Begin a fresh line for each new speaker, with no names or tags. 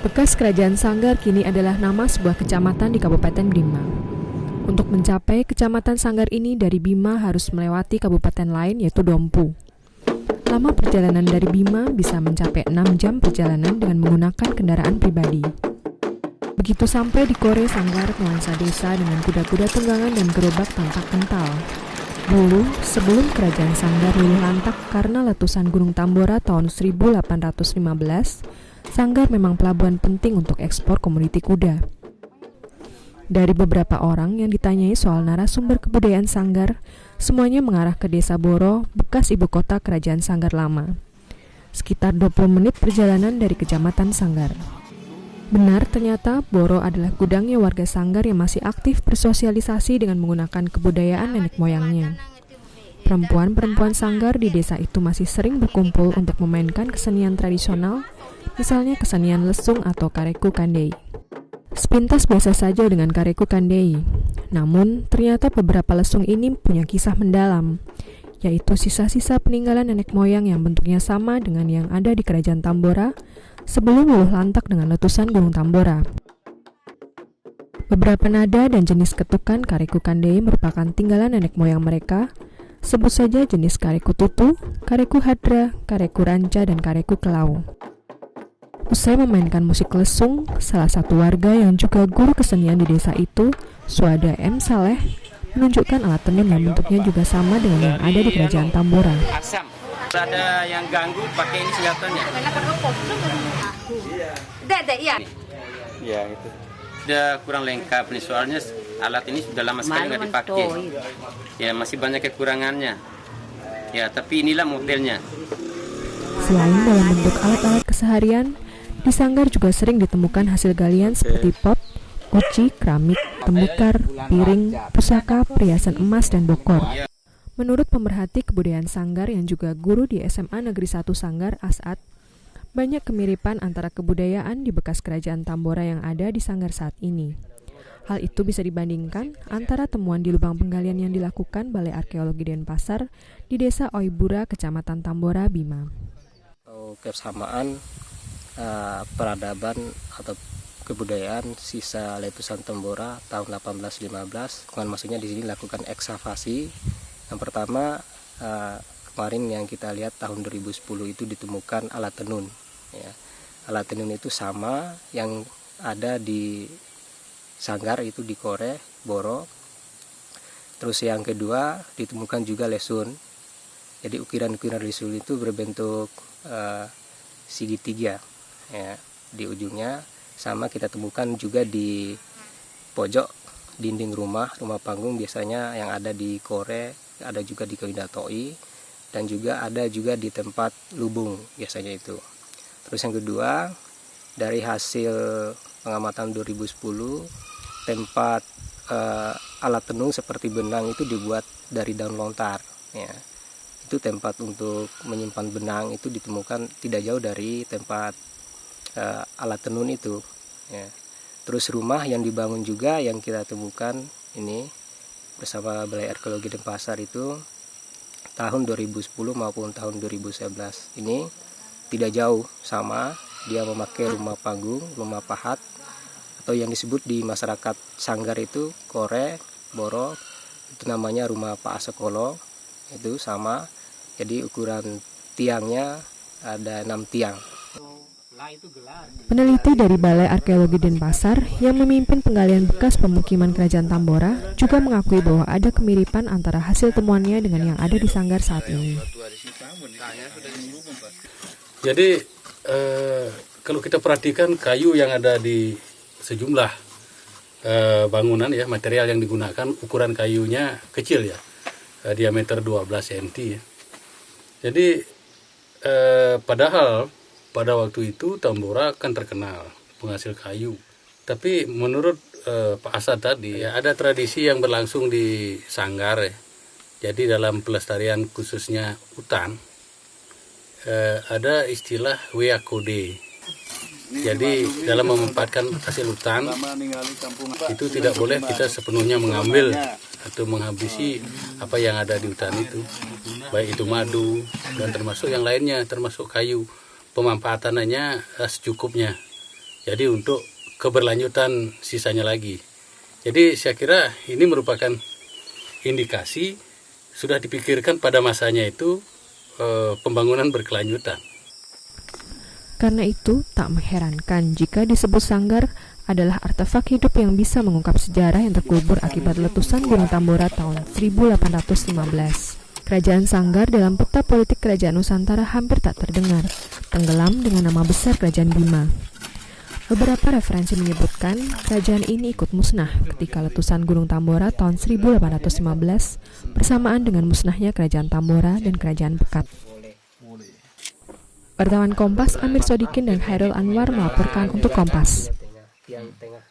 Bekas Kerajaan Sanggar kini adalah nama sebuah kecamatan di Kabupaten Bima. Untuk mencapai kecamatan Sanggar ini dari Bima harus melewati kabupaten lain yaitu Dompu. Lama perjalanan dari Bima bisa mencapai 6 jam perjalanan dengan menggunakan kendaraan pribadi. Begitu sampai di Kore Sanggar, nuansa desa dengan kuda-kuda tunggangan dan gerobak tampak kental. Dulu, sebelum Kerajaan Sanggar luluh lantak karena letusan Gunung Tambora tahun 1815, Sanggar memang pelabuhan penting untuk ekspor komoditi kuda. Dari beberapa orang yang ditanyai soal narasumber kebudayaan Sanggar, semuanya mengarah ke Desa Boro, bekas ibu kota Kerajaan Sanggar lama. Sekitar 20 menit perjalanan dari Kecamatan Sanggar. Benar, ternyata Boro adalah gudangnya warga Sanggar yang masih aktif bersosialisasi dengan menggunakan kebudayaan nenek moyangnya. Perempuan-perempuan Sanggar di desa itu masih sering berkumpul untuk memainkan kesenian tradisional, misalnya kesenian lesung atau kareku kandei. Sepintas biasa saja dengan kareku kandei, namun ternyata beberapa lesung ini punya kisah mendalam, yaitu sisa-sisa peninggalan nenek moyang yang bentuknya sama dengan yang ada di Kerajaan Tambora sebelum luluh lantak dengan letusan Gunung Tambora. Beberapa nada dan jenis ketukan kareku kandei merupakan tinggalan nenek moyang mereka. Sebut saja jenis kareku tutu, kareku hadra, kareku ranca, dan kareku kelau. Usai memainkan musik lesung, salah satu warga yang juga guru kesenian di desa itu, Suada M. Saleh, menunjukkan alat tenun yang bentuknya juga sama dengan yang ada di Kerajaan Tambora.
Asam. Ada yang ganggu pakai ini senjatanya. Iya, itu. Sudah kurang lengkap nih, soalnya alat ini sudah lama sekali nggak dipakai. Ya, masih banyak kekurangannya. Ya, tapi inilah modelnya.
Selain dalam bentuk alat-alat keseharian, di Sanggar juga sering ditemukan hasil galian seperti pot, guci, keramik, tembikar, piring, pusaka, perhiasan emas, dan bokor. Menurut pemerhati kebudayaan Sanggar yang juga guru di SMA Negeri 1 Sanggar, As'ad, banyak kemiripan antara kebudayaan di bekas Kerajaan Tambora yang ada di Sanggar saat ini. Hal itu bisa dibandingkan antara temuan di lubang penggalian yang dilakukan Balai Arkeologi Denpasar di Desa Oibura, Kecamatan Tambora, Bima.
Kesamaan peradaban atau kebudayaan sisa letusan Tambora tahun 1815. Maksudnya di sini lakukan eksavasi. Yang pertama kemarin yang kita lihat tahun 2010 itu ditemukan alat tenun. Ya. Alat tenun itu sama yang ada di Sanggar, itu di Kore, Boro. Terus yang kedua ditemukan juga lesun. Jadi ukiran-ukiran lesun itu berbentuk segitiga. Ya, di ujungnya sama kita temukan juga di pojok dinding rumah panggung biasanya yang ada di Kore, ada juga di Koindatoi, dan juga ada juga di tempat lubung biasanya itu. Terus yang kedua, dari hasil pengamatan 2010, tempat alat tenun seperti benang itu dibuat dari daun lontar. Ya. Itu tempat untuk menyimpan benang itu ditemukan tidak jauh dari tempat alat tenun itu. Ya. Terus rumah yang dibangun juga yang kita temukan ini bersama Balai Arkeologi Denpasar itu tahun 2010 maupun tahun 2011 ini tidak jauh sama, dia memakai rumah panggung, rumah pahat atau yang disebut di masyarakat Sanggar itu Kore, Boro, itu namanya rumah Pak Asekolo, itu sama. Jadi ukuran tiangnya ada 6 tiang.
Peneliti dari Balai Arkeologi Denpasar yang memimpin penggalian bekas pemukiman Kerajaan Tambora juga mengakui bahwa ada kemiripan antara hasil temuannya dengan yang ada di Sanggar saat ini.
Jadi kalau kita perhatikan kayu yang ada di sejumlah bangunan ya, material yang digunakan ukuran kayunya kecil ya, diameter 12 cm ya. Jadi padahal pada waktu itu Tambora kan terkenal penghasil kayu. Tapi menurut Pak Asad tadi ya, ada tradisi yang berlangsung di Sanggar ya. Jadi dalam pelestarian khususnya hutan ada istilah weakode. Jadi dalam memanfaatkan hasil hutan itu tidak boleh kita sepenuhnya mengambil atau menghabisi apa yang ada di hutan itu, baik itu madu dan termasuk yang lainnya, termasuk kayu. Pemanfaatannya secukupnya. Jadi untuk keberlanjutan sisanya lagi. Jadi saya kira ini merupakan indikasi sudah dipikirkan pada masanya itu pembangunan berkelanjutan.
Karena itu, tak mengherankan jika disebut Sanggar adalah artefak hidup yang bisa mengungkap sejarah yang terkubur akibat letusan Gunung Tambora tahun 1815. Kerajaan Sanggar dalam peta politik kerajaan Nusantara hampir tak terdengar, tenggelam dengan nama besar Kerajaan Bima. Beberapa referensi menyebutkan kerajaan ini ikut musnah ketika letusan Gunung Tambora tahun 1815 bersamaan dengan musnahnya Kerajaan Tambora dan Kerajaan Pekat. Wartawan Kompas Amir Sodikin dan Hairul Anwar melaporkan untuk Kompas.
Yang tengah.